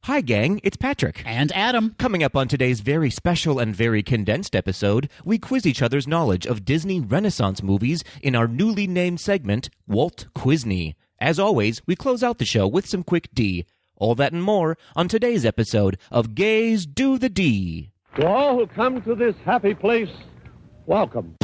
Hi, gang. It's Patrick. And Adam. Coming up on today's very special and very condensed episode, we quiz each other's knowledge of Disney Renaissance movies in our newly named segment, Walt Quizney. As always, we close out the show with some quick D. All that and more on today's episode of Gays Do the D. To all who come to this happy place, welcome.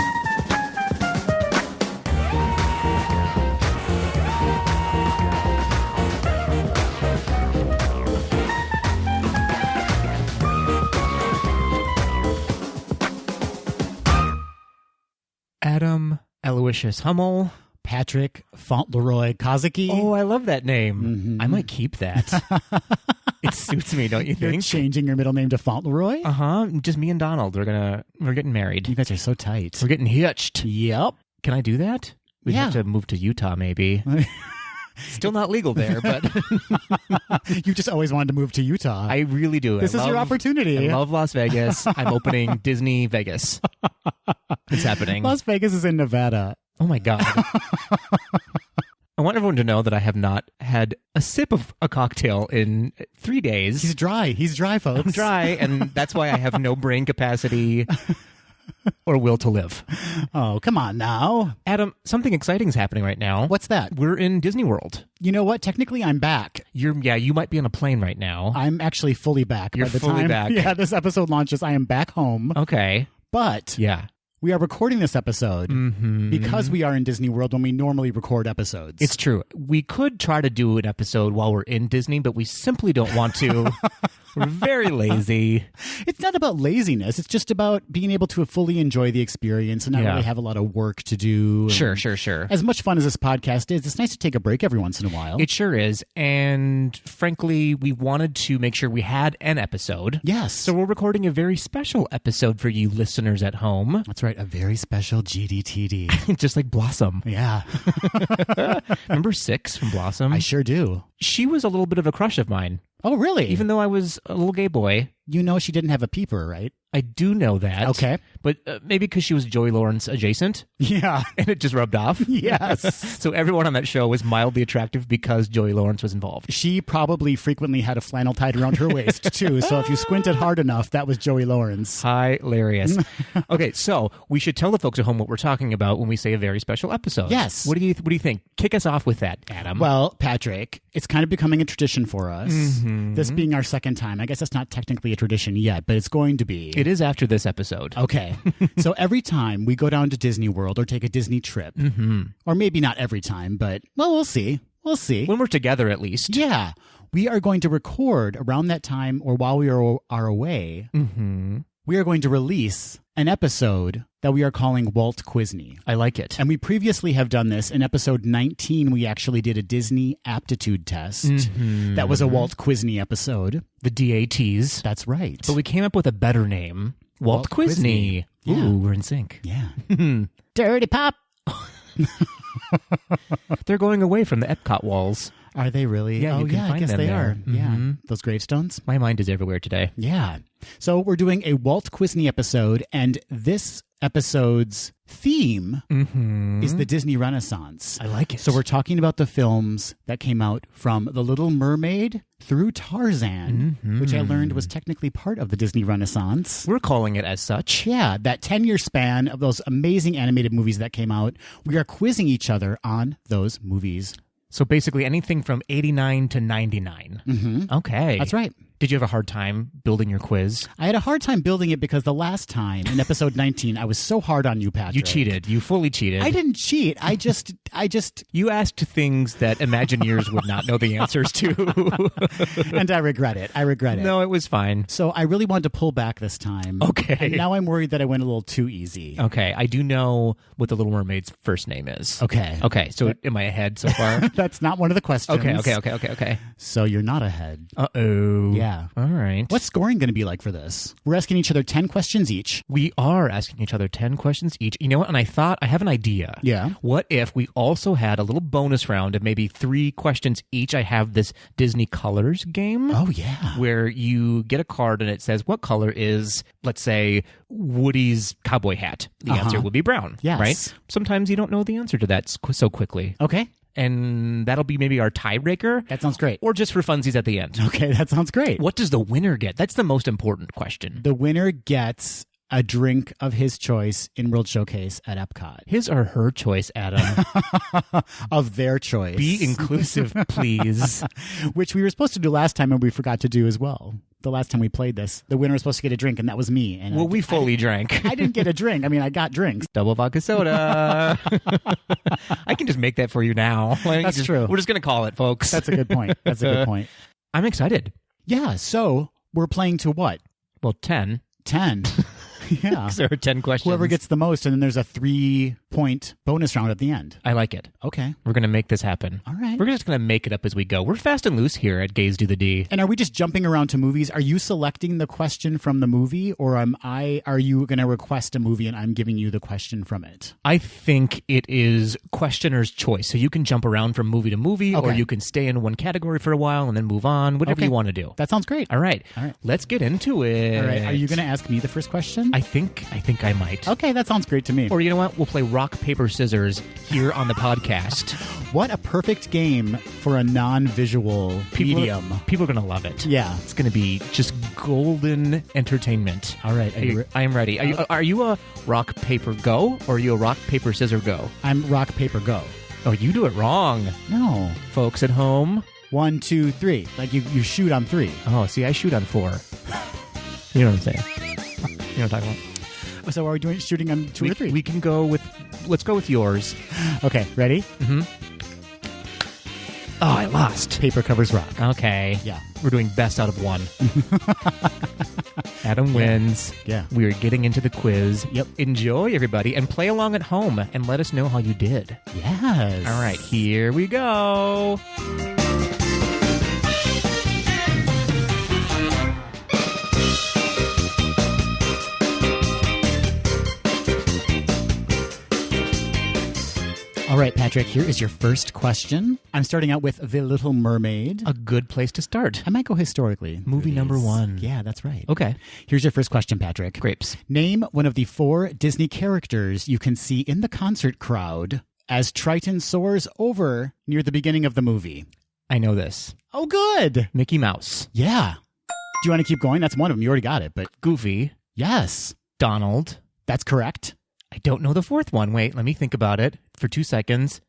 Adam Aloysius Hummel. Patrick Fauntleroy Kozicki. Oh, I love that name. I might keep that. It suits me, don't you You're think? changing your middle name to Fauntleroy? Uh-huh. Just me and Donald. We're getting married. You guys are so tight. We're getting hitched. Yep. Can I do that? We'd have to move to Utah, maybe. Still not legal there, but You just always wanted to move to Utah. I really do. This is your opportunity. I love Las Vegas. I'm opening Disney Vegas. It's happening. Las Vegas is in Nevada. Oh my God. I want everyone to know that I have not had a sip of a cocktail in 3 days. He's dry, folks. I'm dry, and that's why I have no brain capacity or will to live. Oh, come on now. Adam, something exciting is happening right now. What's that? We're in Disney World. You know what? Technically, I'm back. You might be on a plane right now. I'm actually fully back. You're By the fully time, back. Yeah, this episode launches, I am back home. Okay. But Yeah. we are recording this episode because we are in Disney World when we normally record episodes. It's true. We could try to do an episode while we're in Disney, but we simply don't want to. We're very lazy. It's not about laziness. It's just about being able to fully enjoy the experience and not really have a lot of work to do. Sure. As much fun as this podcast is, it's nice to take a break every once in a while. It sure is. And frankly, we wanted to make sure we had an episode. Yes. So we're recording a very special episode for you listeners at home. That's right. A very special GDTD. Just like Blossom. Yeah. Remember Six from Blossom? I sure do. She was a little bit of a crush of mine. Oh, really? Even though I was a little gay boy. You know she didn't have a peeper, right? I do know that. Okay. But maybe because she was Joey Lawrence adjacent. Yeah. And it just rubbed off. Yes. So everyone on that show was mildly attractive because Joey Lawrence was involved. She probably frequently had a flannel tied around her waist, too. So if you squinted hard enough, that was Joey Lawrence. Hilarious. Okay, so we should tell the folks at home what we're talking about when we say a very special episode. Yes. What do you think? Kick us off with that, Adam. Well, Patrick, it's kind of becoming a tradition for us. This being our second time. I guess that's not technically a tradition yet, but it's going to be. It is after this episode. Okay. So every time we go down to Disney World or take a Disney trip, or maybe not every time, but, well, we'll see. We'll see. When we're together, at least. Yeah. We are going to record around that time or while we are away. We are going to release an episode that we are calling Walt Quizney. I like it. And we previously have done this. In episode 19, we actually did a Disney aptitude test. That was a Walt Quizney episode. The DATs. That's right. But we came up with a better name. Walt Quizney. Yeah. Ooh, we're in sync. Yeah. Dirty Pop. They're going away from the Epcot walls. Are they really? Yeah, oh, you can yeah, find I guess them they there. are. Yeah. Those gravestones. My mind is everywhere today. Yeah. So we're doing a Walt Quizney episode, and this episode's theme is the Disney Renaissance. I like it. So we're talking about the films that came out from The Little Mermaid through Tarzan, which I learned was technically part of the Disney Renaissance. We're calling it as such. Yeah, that 10-year span of those amazing animated movies that came out. We are quizzing each other on those movies. So basically anything from 89 to 99. Okay. That's right. Did you have a hard time building your quiz? I had a hard time building it because the last time in episode 19, I was so hard on you, Patrick. You cheated. You fully cheated. I didn't cheat. I just. You asked things that Imagineers would not know the answers to. And I regret it. No, it was fine. So I really wanted to pull back this time. Okay. And now I'm worried that I went a little too easy. Okay. I do know what the Little Mermaid's first name is. Okay. Okay. So am I ahead so far? That's not one of the questions. Okay. So you're not ahead. Uh-oh. Yeah. All right. What's scoring going to be like for this? We're asking each other 10 questions each. We are asking each other 10 questions each. You know what? And I thought, I have an idea. Yeah. What if we also had a little bonus round of maybe 3 questions each? I have this Disney Colors game. Oh, yeah. Where you get a card and it says, what color is, let's say, Woody's cowboy hat? The answer would be brown. Yes. Right? Sometimes you don't know the answer to that so quickly. Okay. and that'll be maybe our tiebreaker. That sounds great. Or just for funsies at the end. Okay, that sounds great. What does the winner get? That's the most important question. The winner gets a drink of his choice in World Showcase at Epcot. His or her choice, Adam. Of their choice. Be inclusive, please. Which we were supposed to do last time and we forgot to do as well. The last time we played this, the winner was supposed to get a drink, and that was me. And well, we fully drank. I didn't get a drink. I mean, I got drinks. Double vodka soda. I can just make that for you now. That's true. We're just going to call it, folks. That's a good point. That's a good point. I'm excited. Yeah, so we're playing to what? Well, 10. 10. Yeah. There are 10 questions. Whoever gets the most, and then there's a 3-point bonus round at the end. I like it. Okay. We're going to make this happen. All right. We're just going to make it up as we go. We're fast and loose here at Gaze Do the D. And are we just jumping around to movies? Are you selecting the question from the movie, or are you going to request a movie and I'm giving you the question from it? I think it is questioner's choice. So you can jump around from movie to movie, or Okay. you can stay in one category for a while and then move on, whatever Okay. you want to do. That sounds great. All right. All right. Let's get into it. All right. Are you going to ask me the first question? I think I might. Okay, that sounds great to me. Or you know what? We'll play rock, paper, scissors here on the podcast. What a perfect game for a non-visual medium. People are going to love it. Yeah. It's going to be just golden entertainment. All right. I am ready. Are you a rock, paper, go? Or are you a rock, paper, scissor, go? I'm rock, paper, go. Oh, you do it wrong. No. Folks at home. 1, 2, 3. Like you shoot on 3. Oh, see, I shoot on 4. You know what I'm saying? You know what I'm talking about? So are we doing shooting on 2 or 3? We can go with, let's go with yours. Okay, ready? Mm-hmm. Oh, I lost. Paper covers rock. Okay. Yeah. We're doing best out of 1. Adam wins. Yeah. We are getting into the quiz. Yep. Enjoy, everybody, and play along at home and let us know how you did. Yes. All right, here we go. All right, Patrick, here is your first question. I'm starting out with The Little Mermaid. A good place to start. I might go historically. Movie number 1. Yeah, that's right. Okay. Here's your first question, Patrick. Grapes. Name one of the 4 Disney characters you can see in the concert crowd as Triton soars over near the beginning of the movie. I know this. Oh, good. Mickey Mouse. Yeah. Do you want to keep going? That's one of them. You already got it, but Goofy. yes, Donald. that's correct. I don't know the 4th one. Wait, let me think about it for 2 seconds.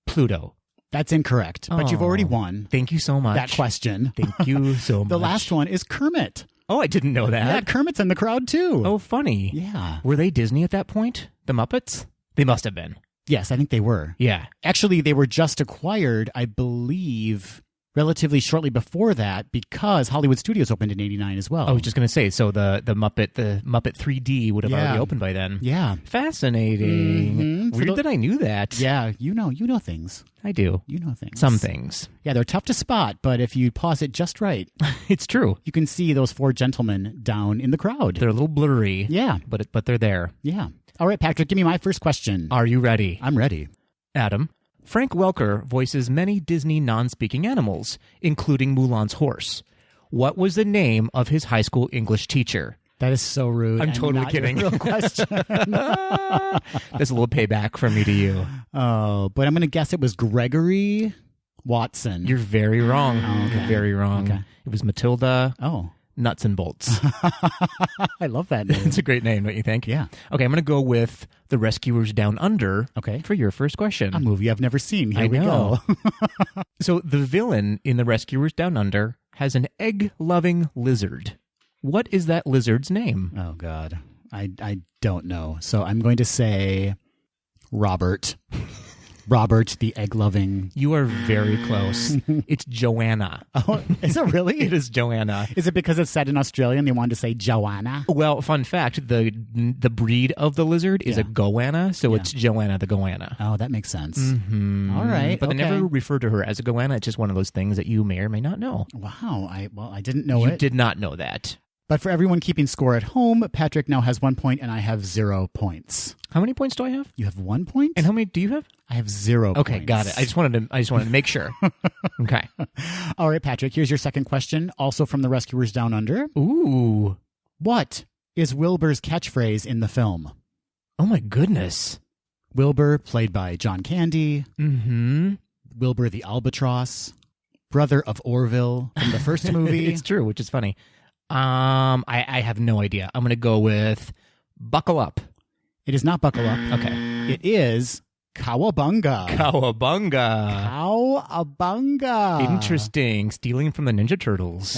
Pluto. That's incorrect, but you've Oh. already won Thank you so much. that question. Thank you so much. The last one is Kermit. Oh, I didn't know Yeah, that. Kermit's in the crowd too. Oh, funny. Yeah. Were they Disney at that point? The Muppets? They must have been. Yes, I think they were. Yeah. Actually, they were just acquired, I believe, relatively shortly before that because Hollywood Studios opened in '89 as well. I was just going to say, so the Muppet 3D would have Yeah. already opened by then. Yeah. Fascinating. Mhm. Weird that I knew that. Yeah, you know things. I do. You know things. Some things. Yeah, they're tough to spot, but if you pause it just right, It's true. you can see those 4 gentlemen down in the crowd. They're a little blurry. Yeah. But they're there. Yeah. All right, Patrick, give me my first question. Are you ready? I'm ready. Adam. Frank Welker voices many Disney non-speaking animals, including Mulan's horse. What was the name of his high school English teacher? That is so rude. I'm totally not your kidding. Real question. There's a little payback from me to you. Oh, but I'm going to guess it was Gregory Watson. You're very wrong. Oh, okay. You're very wrong. Okay. It was Matilda Oh, Nuts and Bolts. I love that name. It's a great name, don't you think? Yeah. Okay, I'm going to go with The Rescuers Down Under Okay. for your first question. A movie I've never seen. Here I we know. go. So the villain in The Rescuers Down Under has an egg-loving lizard. What is that lizard's name? Oh, God. I don't know. So I'm going to say Robert. Robert, the egg-loving. You are very close. It's Joanna. Oh, is it really? It is Joanna. Is it because it's said in Australia and they wanted to say Joanna? Well, fun fact, the breed of the lizard is a Yeah. goanna, so Yeah. it's Joanna the goanna. Oh, that makes sense. Mm-hmm. All right, But okay. they never refer to her as a goanna. It's just one of those things that you may or may not know. Wow. I didn't know You it. did not know that. But for everyone keeping score at home, Patrick now has 1 point and I have 0 points. How many points do I have? You have 1 point? And how many do you have? I have 0 Okay, points. got it. I just wanted to make sure. Okay. All right, Patrick, here's your second question, also from The Rescuers Down Under. Ooh. What is Wilbur's catchphrase in the film? Oh my goodness. Wilbur, played by John Candy. Mm-hmm. Wilbur the Albatross. Brother of Orville from the first movie. It's true, which is funny. I have no idea. I'm going to go with Buckle Up. It is not Buckle Up. Okay. It is Cowabunga. Cowabunga. Interesting. Stealing from the Ninja Turtles.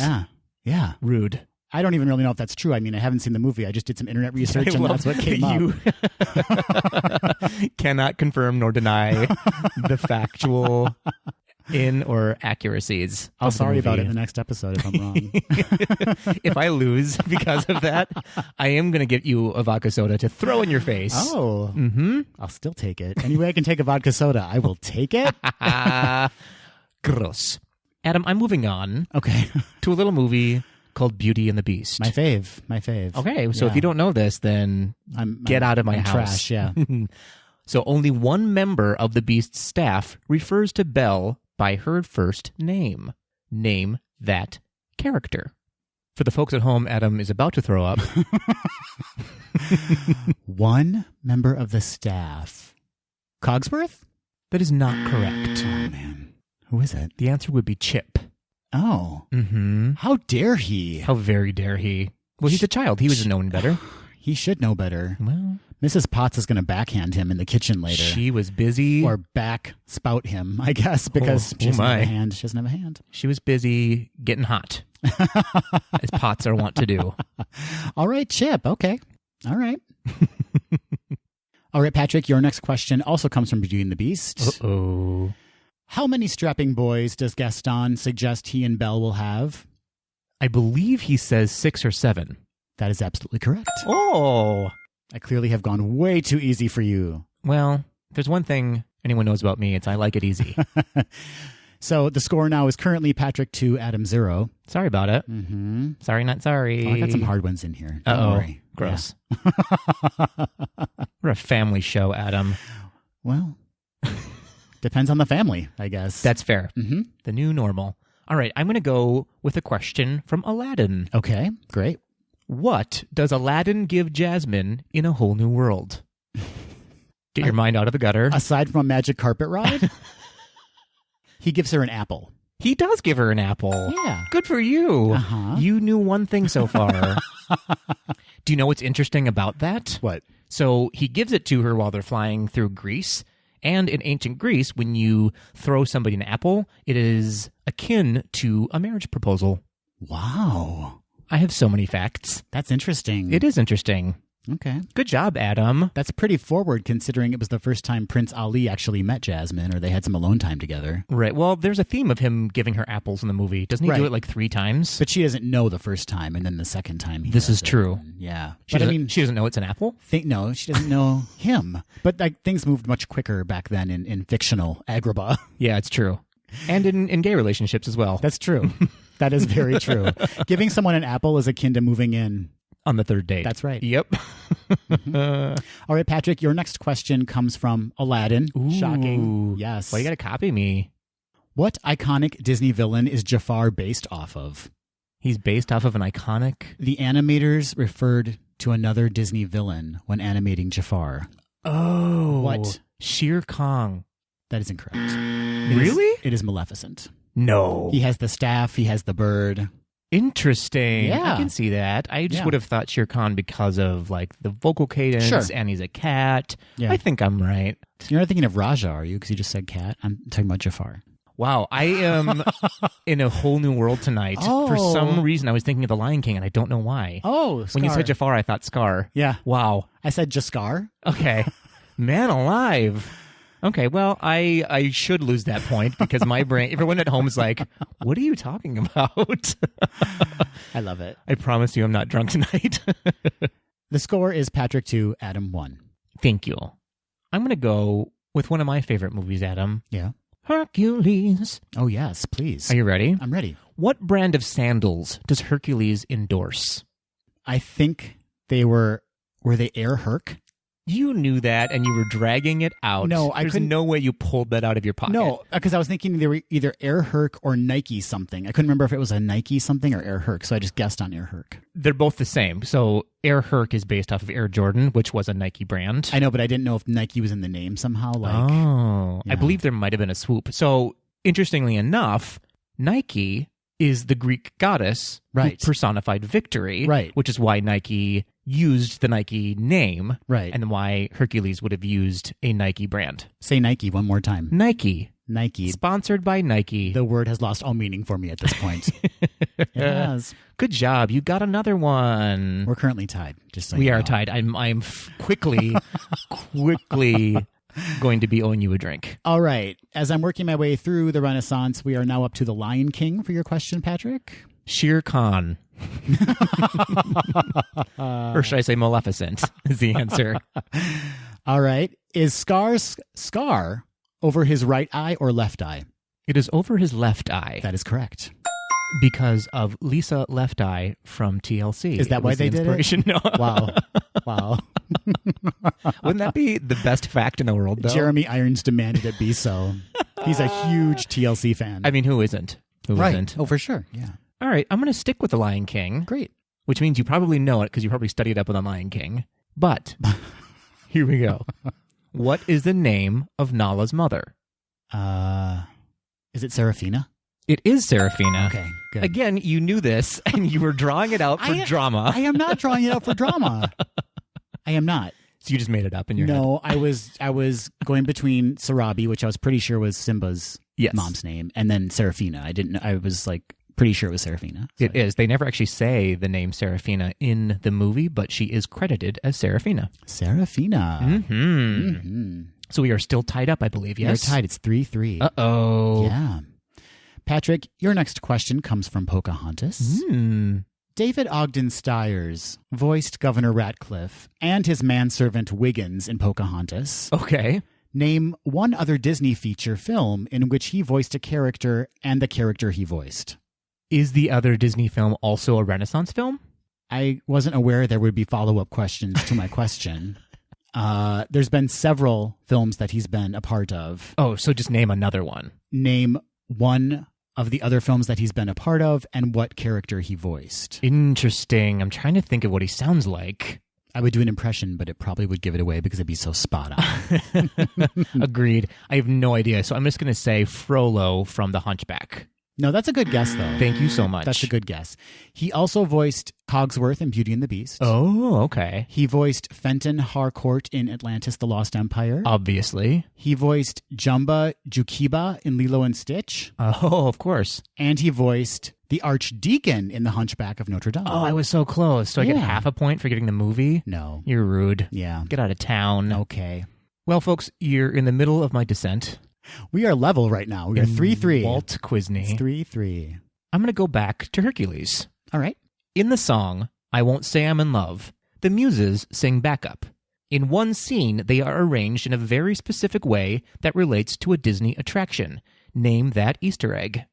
Yeah. Rude. I don't even really know if that's true. I mean, I haven't seen the movie. I just did some internet research, and that's what came up. Cannot confirm nor deny the factual in or accuracies. I'll sorry about it in the next episode if I'm wrong. If I lose because of that, I am going to get you a vodka soda to throw in your face. Oh. Mm-hmm. I'll still take it. Any way I can take a vodka soda, I will take it. Gross. Adam, I'm moving on. Okay. To a little movie called Beauty and the Beast. My fave. Okay, so if you don't know this, then get out of my house. Trash, yeah. So only one member of the Beast's staff refers to Belle by her first name. Name that character. For the folks at home, Adam is about to throw up. One member of the staff. Cogsworth? That is not correct. Oh, man. Who is it? The answer would be Chip. Oh. Mm-hmm. How dare he? How very dare he? Well, he's a child. He was known better. He should know better. Well, Mrs. Potts is going to backhand him in the kitchen later. she was busy. Or back spout him, I guess, because she doesn't have a hand. She doesn't have a hand. She was busy getting hot, as pots are wont to do. All right, Chip. Okay. All right. All right, Patrick, your next question also comes from Beauty and the Beast. Uh-oh. How many strapping boys does Gaston suggest he and Belle will have? I believe he says 6 or 7. That is absolutely correct. Oh. I clearly have gone way too easy for you. Well, if there's one thing anyone knows about me, it's I like it easy. So the score now is currently Patrick 2, Adam 0. Sorry about it. Mm-hmm. Sorry, not sorry. Oh, I got some hard ones in here. Don't Uh-oh. worry. Gross. Yeah. We're a family show, Adam. Well, depends on the family, I guess. That's fair. Mm-hmm. The new normal. All right, I'm going to go with a question from Aladdin. Okay, great. What does Aladdin give Jasmine in A Whole New World? Get your mind out of the gutter. Aside from a magic carpet ride, he gives her an apple. He does give her an apple. Yeah. Good for you. Uh-huh. You knew one thing so far. Do you know what's interesting about that? What? So he gives it to her while they're flying through Greece. And in ancient Greece, when you throw somebody an apple, it is akin to a marriage proposal. Wow. I have so many facts. That's interesting. It is interesting. Okay. Good job, Adam. That's pretty forward considering it was the first time Prince Ali actually met Jasmine, or they had some alone time together. Right. Well, there's a theme of him giving her apples in the movie. Doesn't he do it like 3 times? But she doesn't know the first time, and then the second time he This does is it. true. Yeah. She But I doesn't, mean, she doesn't know it's an apple? no, she doesn't know him. But like things moved much quicker back then in fictional Agrabah. Yeah, it's true. And in gay relationships as well. That's true. That is very true. Giving someone an apple is akin to moving in. On the 3rd date. That's right. Yep. All right, Patrick, your next question comes from Aladdin. Ooh. Shocking. Yes. Why you got to copy me? What iconic Disney villain is Jafar based off of? He's based off of an iconic... The animators referred to another Disney villain when animating Jafar. Oh. What? Shere Kong. That is incorrect. Really? It is Maleficent. No. He has the staff. He has the bird. Interesting. Yeah. I can see that. I just Yeah. would have thought Shere Khan because of like the vocal cadence Sure. and he's a cat. Yeah. I think I'm right. You're not thinking of Raja, are you? Because you just said cat. I'm talking about Jafar. Wow. I am in a whole new world tonight. Oh. For some reason, I was thinking of The Lion King and I don't know why. Oh, When you Scar. said Jafar, I thought Scar. Yeah. Wow. I said Jaskar. Okay. Man alive. Okay, well, I should lose that point because my brain, everyone at home is like, what are you talking about? I love it. I promise you I'm not drunk tonight. The score is Patrick 2, Adam 1. Thank you. I'm going to go with one of my favorite movies, Adam. Yeah. Hercules. Oh, yes, please. Are you ready? I'm ready. What brand of sandals does Hercules endorse? I think they were they Air Herc? You knew that, and you were dragging it out. No, I There's couldn't. no way you pulled that out of your pocket. No, because I was thinking they were either Air Herc or Nike something. I couldn't remember if it was a Nike something or Air Herc, so I just guessed on Air Herc. They're both the same. So Air Herc is based off of Air Jordan, which was a Nike brand. I know, but I didn't know if Nike was in the name somehow. I Yeah. believe there might have been a swoop. So interestingly enough, Nike is the Greek goddess Right. who personified victory, Right. which is why Nike used the Nike name, Right. and why Hercules would have used a Nike brand. Say Nike one more time. Nike. Nike. Sponsored by Nike. The word has lost all meaning for me at this point. It has. Good job. You got another one. We're currently tied. Just so We you are know. tied. I'm quickly going to be owing you a drink. All right. As I'm working my way through the Renaissance, we are now up to the Lion King for your question, Patrick. Shere Khan. Or should I say Maleficent is the answer. All right. Is Scar's scar over his right eye or left eye? It is over his left eye That is correct. because of Lisa Left Eye from TLC. Is that It why was the they did it? inspiration. No. Wow. Wow. Wouldn't that be the best fact in the world, though? Jeremy Irons demanded it be so. He's a huge TLC fan. I mean, who isn't? Who right. isn't? Oh, for sure. Yeah. All right, I'm going to stick with The Lion King. Great. Which means you probably know it because you probably studied up on The Lion King. But here we go. What is the name of Nala's mother? Is it Serafina? It is Serafina. Okay, good. Again, you knew this and you were drawing it out for drama. I am not drawing it out for drama. I am not. So you just made it up in your head. No, I was going between Sarabi, which I was pretty sure was Simba's Yes. mom's name, and then Serafina. I was like pretty sure it was Serafina. So- It is. They never actually say the name Serafina in the movie, but she is credited as Serafina. Serafina. Mm-hmm. So we are still tied up, I believe, yes? You're tied. It's 3-3. Uh-oh. Yeah. Patrick, your next question comes from Pocahontas. David Ogden Stiers voiced Governor Ratcliffe and his manservant Wiggins in Pocahontas. Okay. Name one other Disney feature film in which he voiced a character and the character he voiced. Is the other Disney film also a Renaissance film? I wasn't aware there would be follow-up questions to my question. There's been several films that he's been a part of. Oh, so just name another one. Name one of the other films that he's been a part of and what character he voiced. Interesting. I'm trying to think of what he sounds like. I would do an impression, but it probably would give it away because it'd be so spot on. Agreed. I have no idea. So I'm just going to say Frollo from The Hunchback. No, that's a good guess, though. Thank you so much. That's a good guess. He also voiced Cogsworth in Beauty and the Beast. Oh, okay. He voiced Fenton Harcourt in Atlantis, The Lost Empire. Obviously. He voiced Jumba Jukiba in Lilo and Stitch. Oh, of course. And he voiced the Archdeacon in The Hunchback of Notre Dame. Oh, I was so close. So I get Yeah. half a point for getting the movie? No. You're rude. Yeah. Get out of town. Okay. Well, folks, you're in the middle of my descent. We are level right now. We are 3-3. Walt Quizney. It's 3-3. I'm going to go back to Hercules. All right. In the song, I Won't Say I'm in Love, the Muses sing backup. In one scene, they are arranged in a very specific way that relates to a Disney attraction. Name that Easter egg.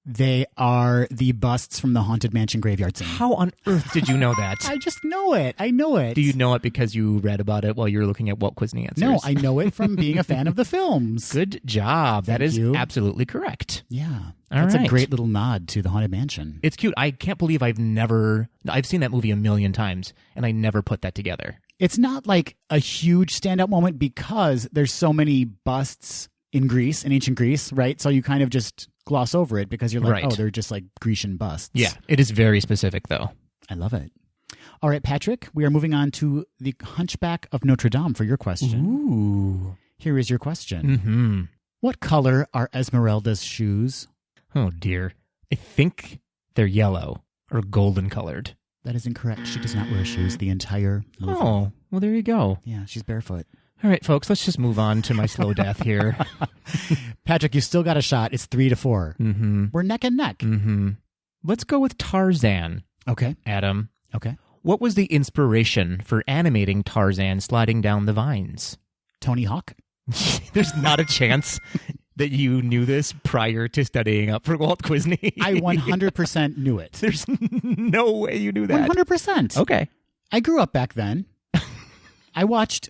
They are the busts from the Haunted Mansion graveyard scene. How on earth did you know that? I just know it. I know it. Do you know it because you read about it while you were looking at Walt Quizney answers? No, I know it from being a fan of the films. Good job. That Thank is you. absolutely correct. Yeah. All That's right. a great little nod to the Haunted Mansion. It's cute. I can't believe I've seen that movie a million times, and I never put that together. It's not like a huge standout moment because there's so many busts in Greece, in ancient Greece, right? So you kind of just gloss over it because you're like, Right. oh, they're just like Grecian busts. Yeah, it is very specific, though. I love it. All right, Patrick, we are moving on to the Hunchback of Notre Dame for your question. Ooh. Here is your question. Mm-hmm. What color are Esmeralda's shoes? Oh, dear. I think they're yellow or golden colored. That is incorrect. She does not wear shoes the entire movie. Oh, well, there you go. Yeah, she's barefoot. All right, folks, let's just move on to my slow death here. Patrick, you still got a shot. It's 3-4. Mm-hmm. We're neck and neck. Mm-hmm. Let's go with Tarzan, Okay. Adam. Okay. What was the inspiration for animating Tarzan sliding down the vines? Tony Hawk? There's not a chance that you knew this prior to studying up for Walt Quizney. I 100% knew it. There's no way you knew that. 100%. Okay. I grew up back then. I watched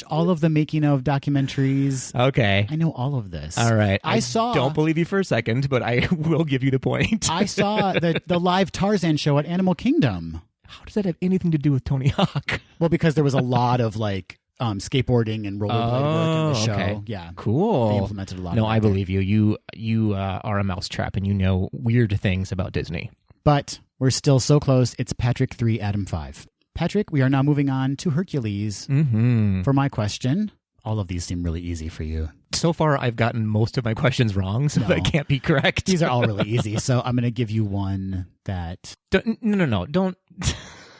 all of the making of documentaries. Okay. I know all of this. All right. I saw. Don't believe you for a second, but I will give you the point. I saw the live Tarzan show at Animal Kingdom. How does that have anything to do with Tony Hawk? Well, because there was a lot of like skateboarding and rollerblade work in the show. Okay. Yeah. Cool. They implemented a lot. No, of I that. believe you. You are a mousetrap, and you know weird things about Disney. But we're still so close. It's Patrick 3, Adam 5. Patrick, we are now moving on to Hercules. Mm-hmm. For my question, all of these seem really easy for you. So far, I've gotten most of my questions wrong, so No. that can't be correct. These are all really easy. So I'm going to give you one that... No. Don't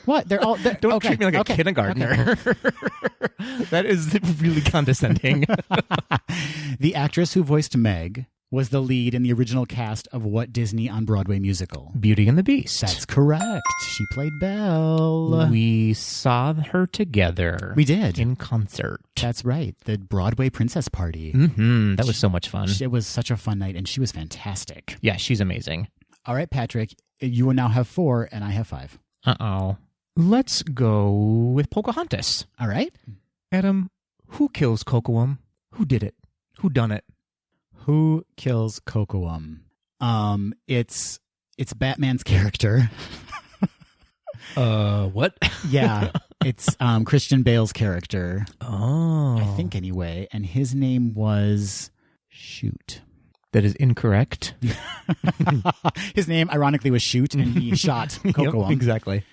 What? They're all... don't okay, treat me like okay, a kindergartner. That is really condescending. The actress who voiced Meg was the lead in the original cast of what Disney on Broadway musical? Beauty and the Beast. That's correct. She played Belle. We saw her together. We did. In concert. That's right. The Broadway Princess Party. Mm-hmm. That was so much fun. It was such a fun night, and she was fantastic. Yeah, she's amazing. All right, Patrick, you will now have 4, and I have 5. Uh-oh. Let's go with Pocahontas. All right. Adam, who kills Kocoum? Who did it? Who done it? Who kills Kocoum? It's Batman's character. What? Yeah, it's Christian Bale's character. Oh. I think anyway, and his name was Shoot. That is incorrect. His name, ironically, was Shoot, and he shot Kocoum. Yep, exactly.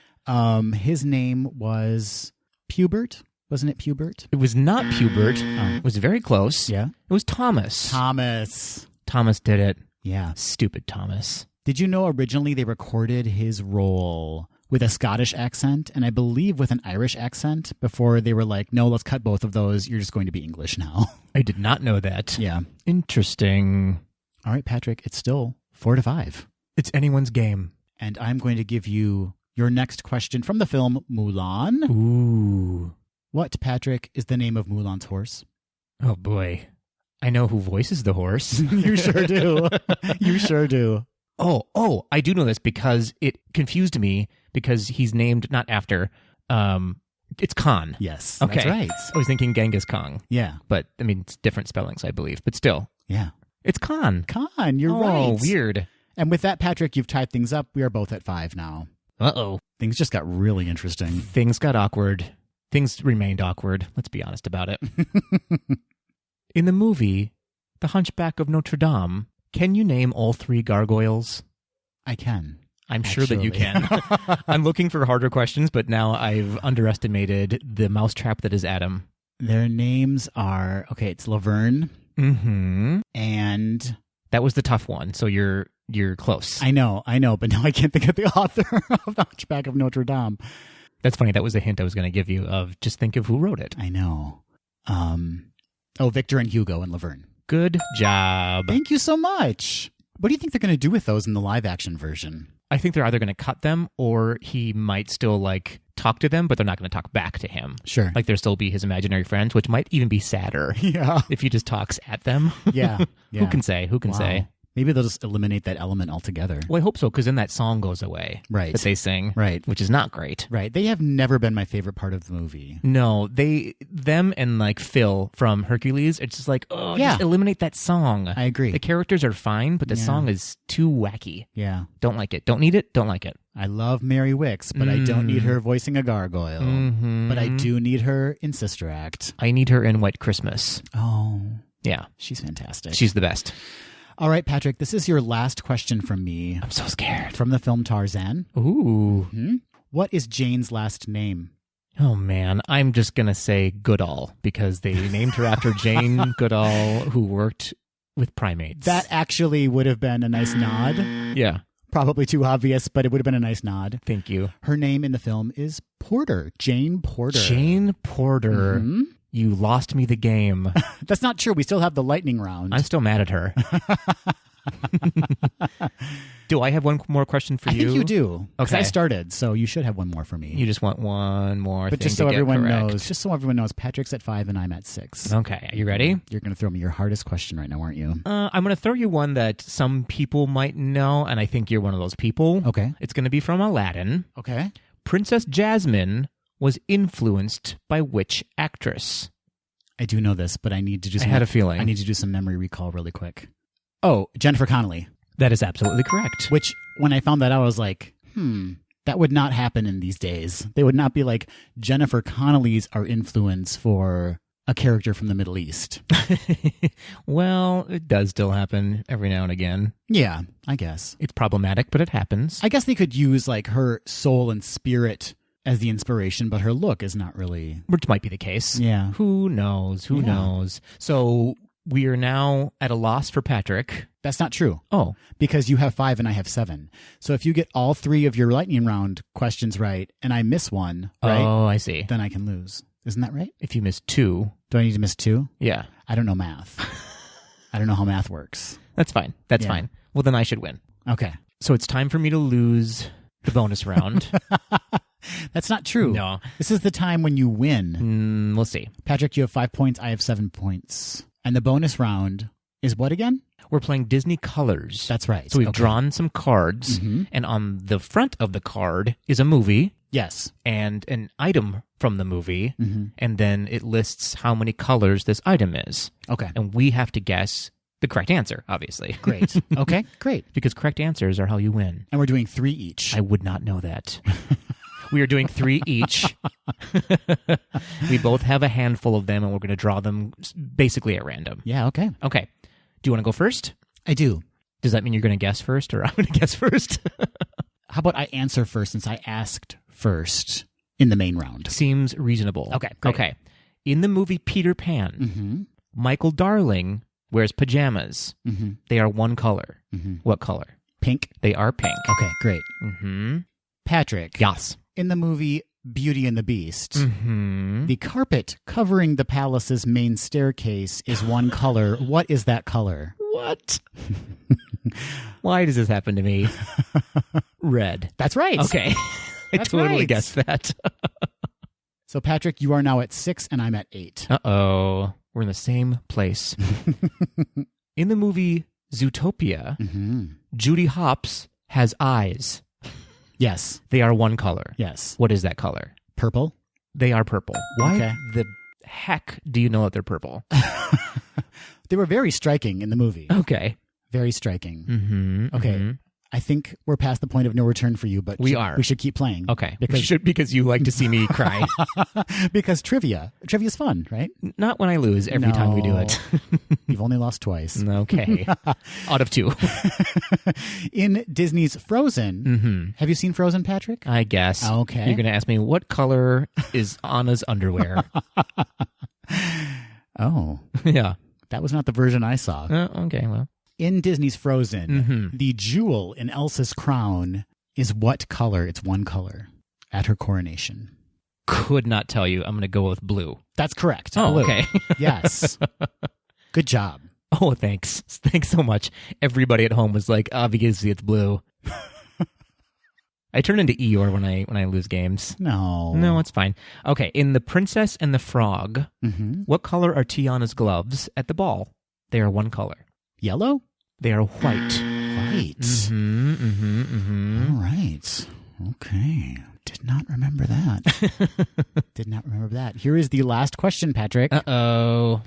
His name was Pubert. Wasn't it Pubert? It was not Pubert. It was very close. Yeah. It was Thomas. Thomas did it. Yeah. Stupid Thomas. Did you know originally they recorded his role with a Scottish accent and I believe with an Irish accent before they were like, no, let's cut both of those. You're just going to be English now. I did not know that. Yeah. Interesting. All right, Patrick, it's still 4-5. It's anyone's game. And I'm going to give you your next question from the film Mulan. Ooh. What, Patrick, is the name of Mulan's horse? Oh, boy. I know who voices the horse. You sure do. You sure do. Oh, I do know this because it confused me because he's named not after. It's Khan. Yes, Okay. that's right. I was thinking Genghis Khan. Yeah. But, I mean, it's different spellings, I believe. But still, Yeah. it's Khan. Khan, you're Oh, right. weird. And with that, Patrick, you've tied things up. We are both at 5 now. Uh-oh. Things just got really interesting. Things got awkward. Things remained awkward. Let's be honest about it. In the movie, The Hunchback of Notre Dame, can you name all 3 gargoyles? I can. I'm sure that you Actually. can. I'm looking for harder questions, but now I've underestimated the mousetrap that is Adam. Their names are, okay, it's Laverne Mm-hmm. and... That was the tough one, so you're close. I know, but now I can't think of the author of The Hunchback of Notre Dame. That's funny. That was a hint I was going to give you of just think of who wrote it. I know. Victor and Hugo and Laverne. Good job. Thank you so much. What do you think they're going to do with those in the live action version? I think they're either going to cut them or he might still like talk to them, but they're not going to talk back to him. Sure. Like there'll still be his imaginary friends, which might even be sadder Yeah. if he just talks at them. Yeah. Who can say? Who can Wow. say? Maybe they'll just eliminate that element altogether. Well, I hope so, because then that song goes away. Right. That they sing. Right. Which is not great. Right. They have never been my favorite part of the movie. No, them and like Phil from Hercules, it's just like, oh, Yeah. just eliminate that song. I agree. The characters are fine, but the Yeah. song is too wacky. Yeah. Don't like it. Don't need it. Don't like it. I love Mary Wicks, but I don't need her voicing a gargoyle. Mhm. But I do need her in Sister Act. I need her in White Christmas. Oh, Yeah. she's fantastic. She's the best. All right, Patrick, this is your last question from me. I'm so scared. From the film Tarzan. Ooh. What is Jane's last name? Oh, man. I'm just going to say Goodall because they named her after Jane Goodall, who worked with primates. That actually would have been a nice nod. Yeah. Probably too obvious, but it would have been a nice nod. Thank you. Her name in the film is Porter. Jane Porter. Jane Porter. Mhm. You lost me the game. That's not true. We still have the lightning round. I'm still mad at her. Do I have one more question for I you? think you do. Because I Okay. started, so you should have one more for me. You just want one more but thing just so to get everyone correct. knows, Patrick's at 5 and I'm at 6. Okay, are you ready? You're going to throw me your hardest question right now, aren't you? I'm going to throw you one that some people might know, and I think you're one of those people. Okay. It's going to be from Aladdin. Okay. Princess Jasmine was influenced by which actress? I do know this, but I need to do some... I had a feeling. I need to do some memory recall really quick. Oh, Jennifer Connelly. That is absolutely correct. Which, when I found that out, I was like, that would not happen in these days. They would not be like, Jennifer Connelly's our influence for a character from the Middle East. Well, it does still happen every now and again. Yeah, I guess. It's problematic, but it happens. I guess they could use like her soul and spirit as the inspiration, but her look is not really... Which might be the case. Yeah. Who knows? Who knows? So we are now at a loss for Patrick. That's not true. Oh. Because you have 5 and I have 7. So if you get all 3 of your lightning round questions right and I miss one, right? Oh, I see. Then I can lose. Isn't that right? If you miss 2. Do I need to miss 2? Yeah. I don't know math. I don't know how math works. That's fine. That's fine. Well, then I should win. Okay. So it's time for me to lose the bonus round. That's not true. No. This is the time when you win. We'll see. Patrick, you have 5 points. I have 7 points. And the bonus round is what again? We're playing Disney Colors. That's right. So we've drawn some cards, and on the front of the card is a movie. Yes. And an item from the movie, and then it lists how many colors this item is. Okay. And we have to guess the correct answer, obviously. Great. Okay, great. Because correct answers are how you win. And we're doing 3 each. I would not know that. We are doing 3 each. We both have a handful of them, and we're going to draw them basically at random. Yeah, okay. Okay. Do you want to go first? I do. Does that mean you're going to guess first, or I'm going to guess first? How about I answer first since I asked first in the main round? Seems reasonable. Okay, great. Okay. In the movie Peter Pan, Michael Darling wears pajamas. They are one color. What color? Pink. They are pink. Okay, great. Patrick. Yes. In the movie Beauty and the Beast, the carpet covering the palace's main staircase is one color. What is that color? What? Why does this happen to me? Red. That's right. Okay. I That's totally right. guessed that. So, Patrick, you are now at 6 and I'm at 8. Uh-oh. We're in the same place. In the movie Zootopia, Judy Hopps has eyes. Yes. They are one color. Yes. What is that color? Purple. They are purple. Why Okay. the heck do you know that they're purple? They were very striking in the movie. Okay. Very striking. Okay. I think we're past the point of no return for you, but We we should keep playing. Okay. Because Because you like to see me cry. because trivia's fun, right? Not when I lose every time we do it. You've only lost twice. Okay. Out of 2. In Disney's Frozen, have you seen Frozen, Patrick? I guess. Okay. You're going to ask me what color is Anna's underwear? Oh, Yeah. that was not the version I saw. Okay, well. In Disney's Frozen, the jewel in Elsa's crown is what color? It's one color at her coronation. Could not tell you. I'm going to go with blue. That's correct. Oh, Blue. okay. Yes. Good job. Oh, thanks. Thanks so much. Everybody at home was like, obviously it's blue. I turn into Eeyore when I lose games. No, it's fine. Okay, in The Princess and the Frog, what color are Tiana's gloves at the ball? They are one color. Yellow? They are white. White. All right. Okay. Did not remember that. Did not remember that. Here is the last question, Patrick. Uh-oh.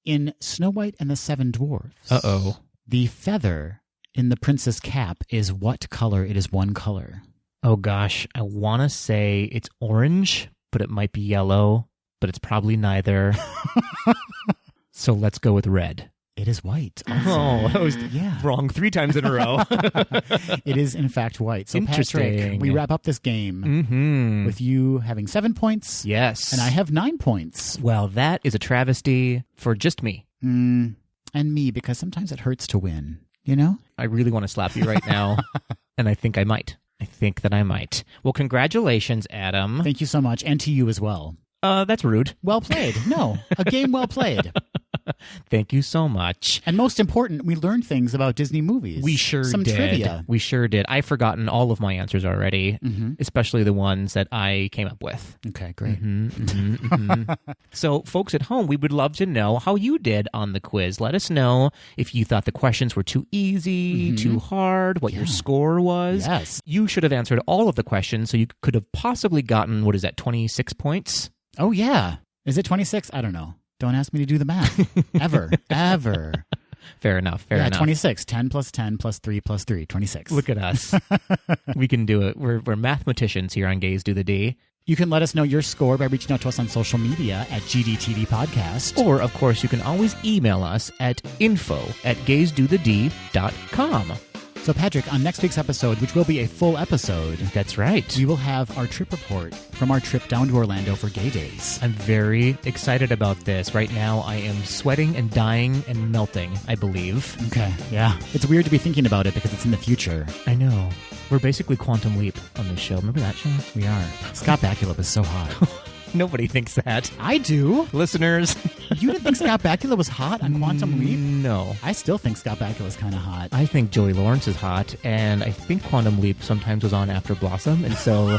In Snow White and the Seven Dwarfs, Uh-oh. the feather in the princess cap is what color? It is one color. Oh, gosh. I want to say it's orange, but it might be yellow, but it's probably neither. So let's go with red. It is white. Oh, I was wrong 3 times in a row. It is, in fact, white. So, Interesting. Patrick, we wrap up this game with you having 7 points. Yes. And I have 9 points. Well, that is a travesty for just me. And me, because sometimes it hurts to win, you know? I really want to slap you right now, and I think I might. I think that I might. Well, congratulations, Adam. Thank you so much, and to you as well. That's rude. Well played. No, a game well played. Thank you so much. And most important, we learned things about Disney movies. We sure Some did. trivia. We sure did. I've forgotten all of my answers already, especially the ones that I came up with. Okay, great. So, folks at home, we would love to know how you did on the quiz. Let us know if you thought the questions were too easy, too hard, what your score was. Yes. You should have answered all of the questions, so you could have possibly gotten, 26 points? Oh, yeah. Is it 26? I don't know. Don't ask me to do the math. Ever. Fair enough. Fair enough. 26. 10 plus 10 plus 3 plus 3. 26. Look at us. We can do it. We're mathematicians here on Gays Do the D. You can let us know your score by reaching out to us on social media at GDTD Podcast. Or, of course, you can always email us at info@gaysdothed.com. So, Patrick, on next week's episode, which will be a full episode, That's right. we will have our trip report from our trip down to Orlando for Gay Days. I'm very excited about this. Right now, I am sweating and dying and melting, I believe. Okay, yeah. It's weird to be thinking about it because it's in the future. I know. We're basically Quantum Leap on this show. Remember that show? We are. Scott Bakula was so hot. Nobody thinks that. I do. Listeners. You didn't think Scott Bakula was hot on Quantum Leap? No. I still think Scott Bakula is kind of hot. I think Joey Lawrence is hot, and I think Quantum Leap sometimes was on after Blossom, and so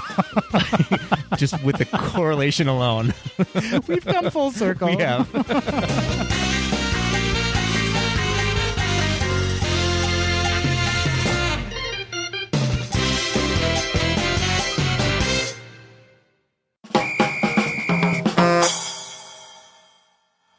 just with the correlation alone. We've come full circle. We have.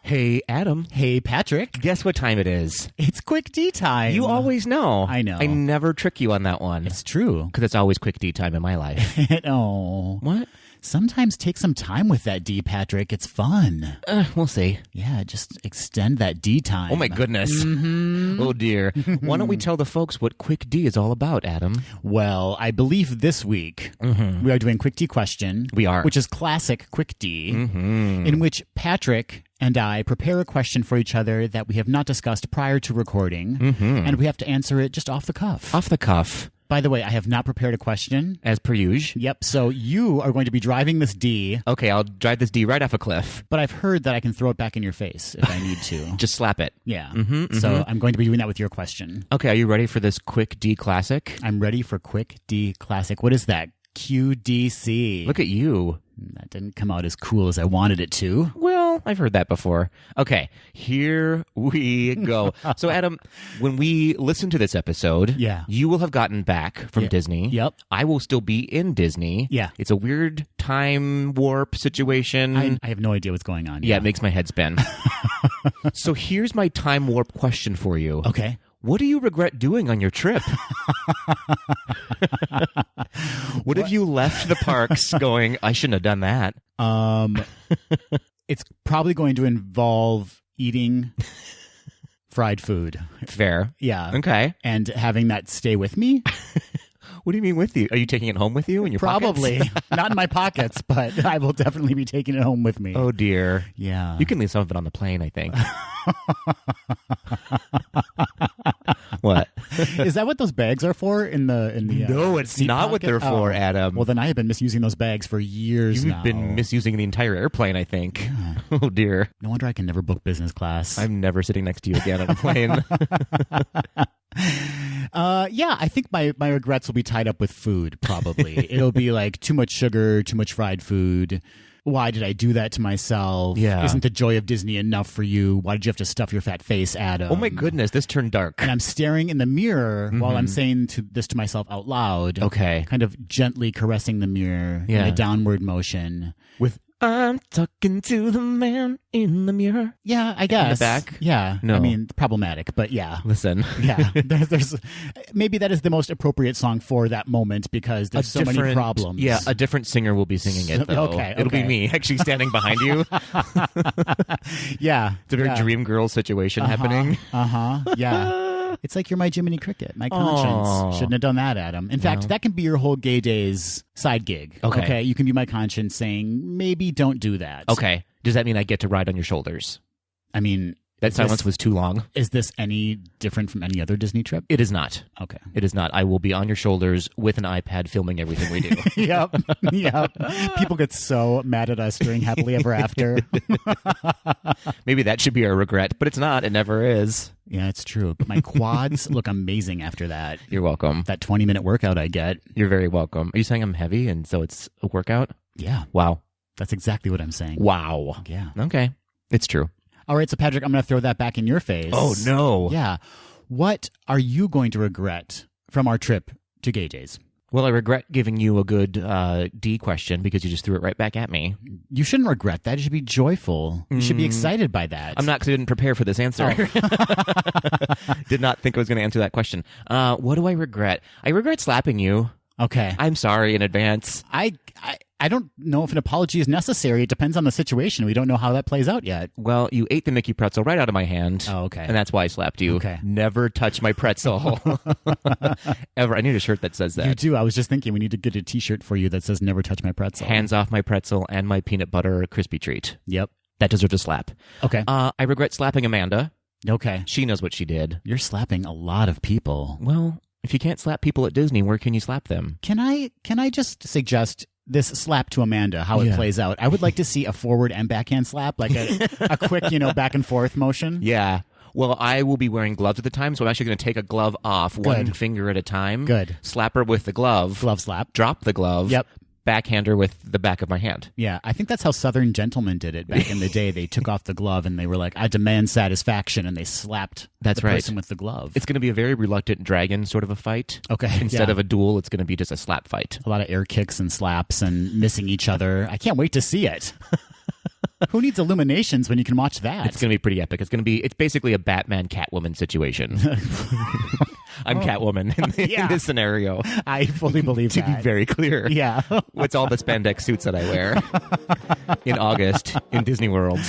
Hey, Adam. Hey, Patrick. Guess what time it is? It's Quick D time. You always know. I know. I never trick you on that one. It's true. Because it's always Quick D time in my life. Oh. What? Sometimes take some time with that D, Patrick. It's fun. We'll see. Yeah, just extend that D time. Oh, my goodness. Oh, dear. Why don't we tell the folks what Quick D is all about, Adam? Well, I believe this week we are doing Quick D question. We are. Which is classic Quick D, in which Patrick and I prepare a question for each other that we have not discussed prior to recording, and we have to answer it just off the cuff. Off the cuff. By the way, I have not prepared a question. As per usual. Yep, so you are going to be driving this D. Okay, I'll drive this D right off a cliff. But I've heard that I can throw it back in your face if I need to. Just slap it. Yeah. So I'm going to be doing that with your question. Okay, are you ready for this Quick D classic? I'm ready for Quick D Classic. What is that? QDC. Look at you. That didn't come out as cool as I wanted it to. Well, I've heard that before. Okay, here we go. So, Adam, when we listen to this episode, you will have gotten back from Disney. Yep. I will still be in Disney. Yeah. It's a weird time warp situation. I have no idea what's going on. Yeah, it makes my head spin. So here's my time warp question for you. Okay. What do you regret doing on your trip? What if you left the parks going, I shouldn't have done that? It's probably going to involve eating fried food. Fair. Yeah. Okay. And having that stay with me. What do you mean with you? Are you taking it home with you in your Probably. pockets? Not in my pockets, but I will definitely be taking it home with me. Oh, dear. Yeah. You can leave some of it on the plane, I think. What? Is that what those bags are for in the No, it's seat not what pocket? they're for, Adam. Well, then I have been misusing those bags for years You've now. been misusing the entire airplane, I think. Oh, dear. No wonder I can never book business class. I'm never sitting next to you again on a plane. Yeah, I think my regrets will be tied up with food, probably. It'll be like too much sugar, too much fried food. Why did I do that to myself? Yeah. Isn't the joy of Disney enough for you? Why did you have to stuff your fat face, Adam? Oh, my goodness. This turned dark. And I'm staring in the mirror while I'm saying this to myself out loud. Okay. Kind of gently caressing the mirror in a downward motion. With I'm talking to the man in the mirror. Yeah, I guess. In the back? Yeah. No. I mean, problematic, but yeah. Listen. Yeah. There's maybe that is the most appropriate song for that moment because there's so many problems. Yeah, a different singer will be singing it, though. Okay. It'll be me actually standing behind you. Yeah. It's a very dream girl situation happening. Yeah. It's like you're my Jiminy Cricket, my conscience. Aww. Shouldn't have done that, Adam. In fact, that can be your whole Gay Days side gig. Okay. You can be my conscience saying, maybe don't do that. Okay. Does that mean I get to ride on your shoulders? I mean, That silence was too long. Is this any different from any other Disney trip? It is not. Okay. It is not. I will be on your shoulders with an iPad filming everything we do. Yep. People get so mad at us during Happily Ever After. Maybe that should be our regret, but it's not. It never is. Yeah, it's true. But my quads look amazing after that. You're welcome. That 20-minute workout I get. You're very welcome. Are you saying I'm heavy and so it's a workout? Yeah. Wow. That's exactly what I'm saying. Wow. Yeah. Okay. It's true. All right, so Patrick, I'm going to throw that back in your face. Oh, no. Yeah. What are you going to regret from our trip to Gay J's? Well, I regret giving you a good D question because you just threw it right back at me. You shouldn't regret that. You should be joyful. You should be excited by that. I'm not, because I didn't prepare for this answer. Oh. Did not think I was going to answer that question. What do I regret? I regret slapping you. Okay. I'm sorry in advance. I don't know if an apology is necessary. It depends on the situation. We don't know how that plays out yet. Well, you ate the Mickey pretzel right out of my hand. Oh, okay. And that's why I slapped you. Okay. Never touch my pretzel. Ever. I need a shirt that says that. You do. I was just thinking we need to get a T-shirt for you that says "Never touch my pretzel." Hands off my pretzel and my peanut butter crispy treat. Yep. That deserves a slap. Okay. I regret slapping Amanda. Okay. She knows what she did. You're slapping a lot of people. Well, if you can't slap people at Disney, where can you slap them? Can I just suggest this slap to Amanda, how it plays out? I would like to see a forward and backhand slap, like a quick, back and forth motion. Yeah. Well, I will be wearing gloves at the time, so I'm actually going to take a glove off, one finger at a time. Good. Slap her with the glove. Glove slap. Drop the glove. Yep. Backhand her with the back of my hand. Yeah, I think that's how Southern gentlemen did it back in the day. They took off the glove and they were like, "I demand satisfaction," and they slapped the person with the glove. It's going to be a very reluctant dragon sort of a fight. Okay. Instead of a duel, it's going to be just a slap fight. A lot of air kicks and slaps and missing each other. I can't wait to see it. Who needs Illuminations when you can watch that? It's going to be pretty epic. It's basically a Batman Catwoman situation. I'm Catwoman in this scenario. I fully believe to that. be very clear. Yeah. What's all the spandex suits that I wear in August in Disney World.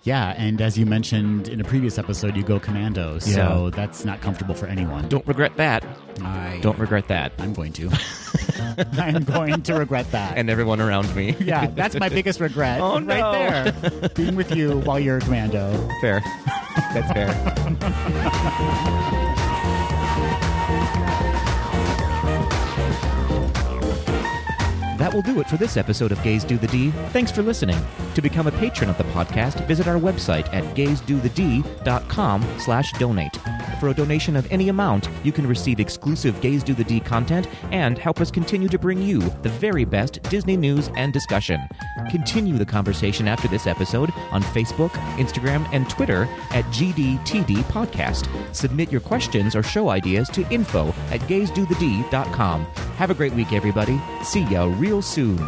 Yeah, and as you mentioned in a previous episode, you go commando, so that's not comfortable for anyone. Don't regret that. Don't regret that. I'm going to. I'm going to regret that. And everyone around me. Yeah, that's my biggest regret. Oh, no. Right there. Being with you while you're a commando. Fair. That's fair. That will do it for this episode of Gays Do the D. Thanks for listening. To become a patron of the podcast, visit our website at gaysdothed.com/donate. For a donation of any amount, you can receive exclusive Gays Do the D content and help us continue to bring you the very best Disney news and discussion. Continue the conversation after this episode on Facebook, Instagram, and Twitter at GDTD Podcast. Submit your questions or show ideas to info@gaysdothed.com. Have a great week, everybody. See ya real soon.